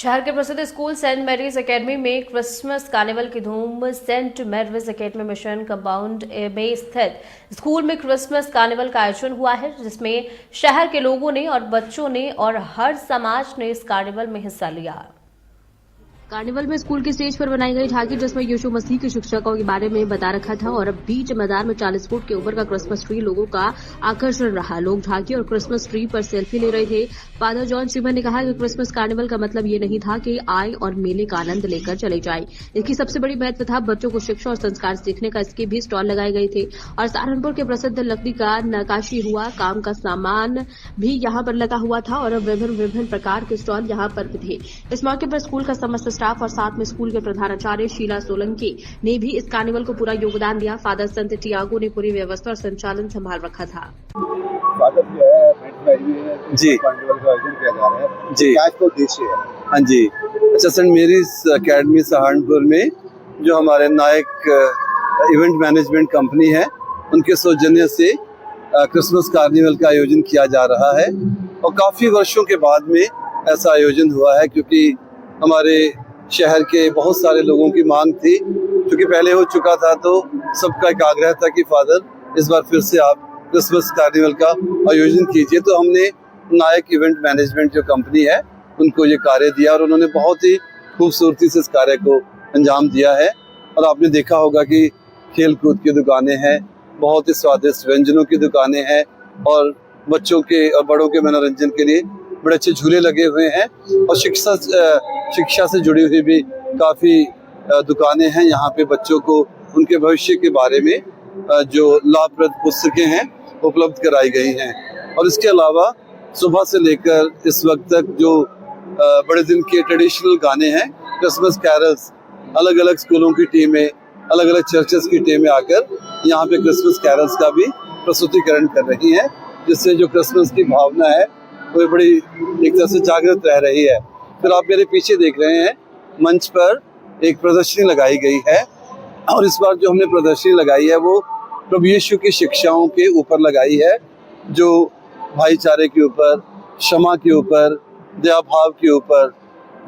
शहर के प्रसिद्ध स्कूल सेंट मैरीज एकेडमी में क्रिसमस कार्निवल की धूम। Saint Mary's Academy mission compound में स्थित स्कूल में क्रिसमस कार्निवल का आयोजन हुआ है, जिसमें शहर के लोगों ने और बच्चों ने और हर समाज ने इस कार्निवल में हिस्सा लिया। कार्निवल में स्कूल के स्टेज पर बनाई गई झांकी, जिसमें यीशु मसीह के शिक्षकों के बारे में बता रखा था, और बीच मैदान में 40 फुट के ऊपर का क्रिसमस ट्री लोगों का आकर्षण रहा। लोग झांकी और क्रिसमस ट्री पर सेल्फी ले रहे थे। फादर जॉन चिमन ने कहा कि क्रिसमस कार्निवल का मतलब ये नहीं था कि आए और मेले का आनंद लेकर चले जाएं। इसकी सबसे बड़ी महत्व था बच्चों को शिक्षा और संस्कार सीखने का। इसके भी स्टॉल लगाए गए थे और सहारनपुर के प्रसिद्ध लकड़ी का नक्काशी हुआ काम का सामान भी यहाँ पर लगा हुआ था और विभिन्न प्रकार के स्टॉल यहाँ पर थे। इस मौके पर स्कूल का समस्त स्टाफ और साथ में स्कूल के प्रधानाचार्य शीला सोलंकी ने भी इस कार्निवल को पूरा योगदान दिया। फादर संत टियागो ने पूरी व्यवस्था और संचालन संभाल रखा था। फादर जो है जी कार्निवल का आयोजन किया जा रहा है जी, क्या इसका उद्देश्य है? हाँ जी, अच्छा, सेंट मैरीज एकेडमी सहारनपुर में जो हमारे नायक इवेंट मैनेजमेंट कंपनी है, उनके सौजन्य से क्रिसमस कार्निवल का आयोजन किया जा रहा है और काफी वर्षों के बाद में ऐसा आयोजन हुआ है, क्योंकि हमारे शहर के बहुत सारे लोगों की मांग थी। क्योंकि पहले हो चुका था तो सबका एक आग्रह था कि फादर इस बार फिर से आप क्रिसमस कार्निवल का आयोजन कीजिए। तो हमने नायक इवेंट मैनेजमेंट जो कंपनी है उनको ये कार्य दिया और उन्होंने बहुत ही खूबसूरती से इस कार्य को अंजाम दिया है। और आपने देखा होगा कि खेल कूद की दुकानें हैं, बहुत ही स्वादिष्ट व्यंजनों की दुकानें हैं और बच्चों के और बड़ों के मनोरंजन के लिए बड़े अच्छे झूले लगे हुए हैं और शिक्षा से जुड़ी हुई भी काफ़ी दुकानें हैं। यहाँ पे बच्चों को उनके भविष्य के बारे में जो लाभप्रद पुस्तकें हैं उपलब्ध कराई गई हैं। और इसके अलावा सुबह से लेकर इस वक्त तक जो बड़े दिन के ट्रेडिशनल गाने हैं, क्रिसमस कैरल्स, अलग अलग स्कूलों की टीमें, अलग अलग चर्चेस की टीमें आकर यहाँ पे क्रिसमस कैरल्स का भी प्रस्तुतिकरण कर रही हैं, जिससे जो क्रिसमस की भावना है वो बड़ी एक तरह से जागृत रह रही है। फिर आप मेरे पीछे देख रहे हैं मंच पर एक प्रदर्शनी लगाई गई है और इस बार जो हमने प्रदर्शनी लगाई है वो प्रभु यीशु की शिक्षाओं के ऊपर लगाई है, जो भाईचारे के ऊपर, क्षमा के ऊपर, दया भाव के ऊपर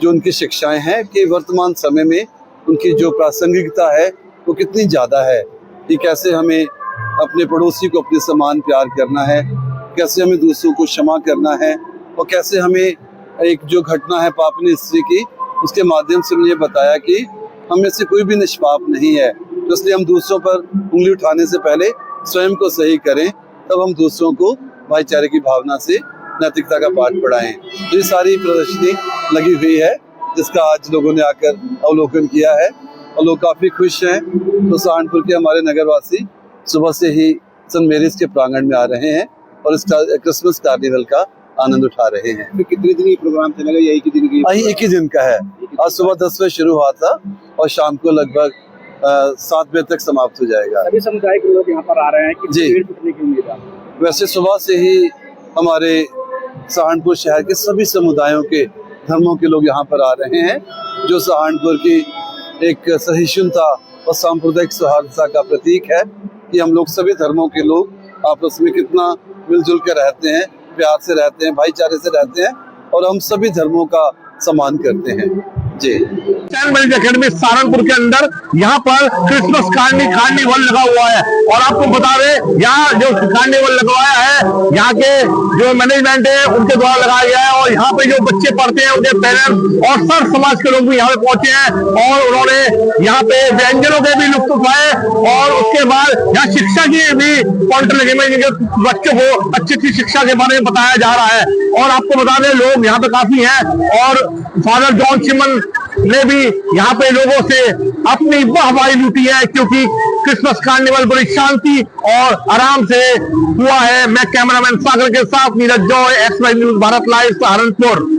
जो उनकी शिक्षाएं हैं कि वर्तमान समय में उनकी जो प्रासंगिकता है वो कितनी ज़्यादा है कि कैसे हमें अपने पड़ोसी को अपने समान प्यार करना है, कैसे हमें दूसरों को क्षमा करना है और कैसे हमें एक जो घटना है पापनी स्त्री की, उसके माध्यम से मुझे बताया कि हम में से कोई भी निष्पाप नहीं है। तो इसलिए हम दूसरों पर उंगली उठाने से पहले स्वयं को सही करें, तब हम दूसरों को भाईचारे की भावना से नैतिकता का पाठ पढ़ाएं। तो ये सारी प्रदर्शनी लगी हुई है जिसका आज लोगों ने आकर अवलोकन किया है और लोग काफ़ी खुश हैं। तो सहारनपुर के हमारे नगरवासी सुबह से ही सेंट मैरीज के प्रांगण में आ रहे हैं और इस क्रिसमस कार्निवल का आनंद उठा रहे हैं। तो कितने दिन ये प्रोग्राम चलेगा या एक ही दिन की? एक ही दिन का है। आज सुबह 10 बजे शुरू हुआ था और शाम को लगभग 7 बजे तक समाप्त हो जाएगा। सभी समुदाय के लोग यहाँ पर आ रहे हैं कि जी, टूटने की उम्मीद है? वैसे सुबह से ही हमारे सहारनपुर शहर के सभी समुदायों के धर्मों के लोग यहाँ पर आ रहे हैं, जो सहारनपुर की एक सहिष्णुता और सांप्रदायिक सौहार्दता का प्रतीक है कि हम लोग सभी धर्मों के लोग आपस में कितना मिलजुल कर रहते हैं, प्यार से रहते हैं, भाईचारे से रहते हैं और हम सभी धर्मों का सम्मान करते हैं। जी, सेंट मैरीज एकेडमी सहारनपुर के अंदर यहाँ पर क्रिसमस कार्निवल लगा हुआ है और आपको बता दें यहाँ जो कार्निवल लगवाया है यहाँ के जो मैनेजमेंट है उनके द्वारा लगाया गया है और यहाँ पे जो बच्चे पढ़ते हैं उनके पेरेंट्स और सर समाज के लोग भी यहाँ पे पहुंचे हैं और उन्होंने यहाँ पे व्यंजनों के भी लुत्फ उठाए और उसके बाद यहाँ शिक्षा की भी पॉइंट लगे हुए हैं, बच्चों को अच्छी शिक्षा के बारे में बताया जा रहा है। और आपको बता दें लोग यहाँ पे काफी हैं और फादर जॉन चिमन ने भी यहाँ पे लोगों से अपनी वाहवाही लूटी है, क्योंकि क्रिसमस कार्निवल बड़ी शांति और आराम से हुआ है। मैं कैमरामैन सागर के साथ Neeraj Joy, x news Bharat live Saharanpur.